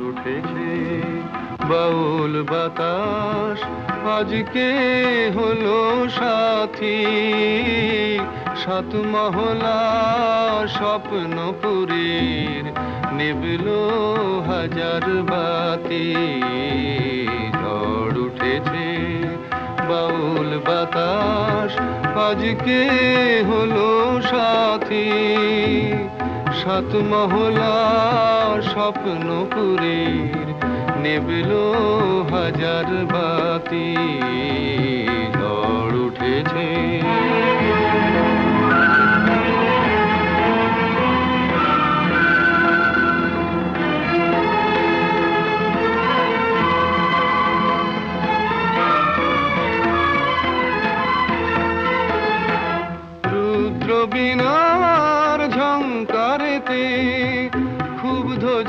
উঠেছে বাউল বাতাস আজকে হলো সাথী, সাত মহলা স্বপ্নপুরীর নিবল হাজার বাতি। ঝড় উঠেছে বাউল বাতাস আজকে হলো সাথী, সাত মহলা স্বপ্নপুরীর নিবল হাজার বাতি। ঝড় উঠেছে।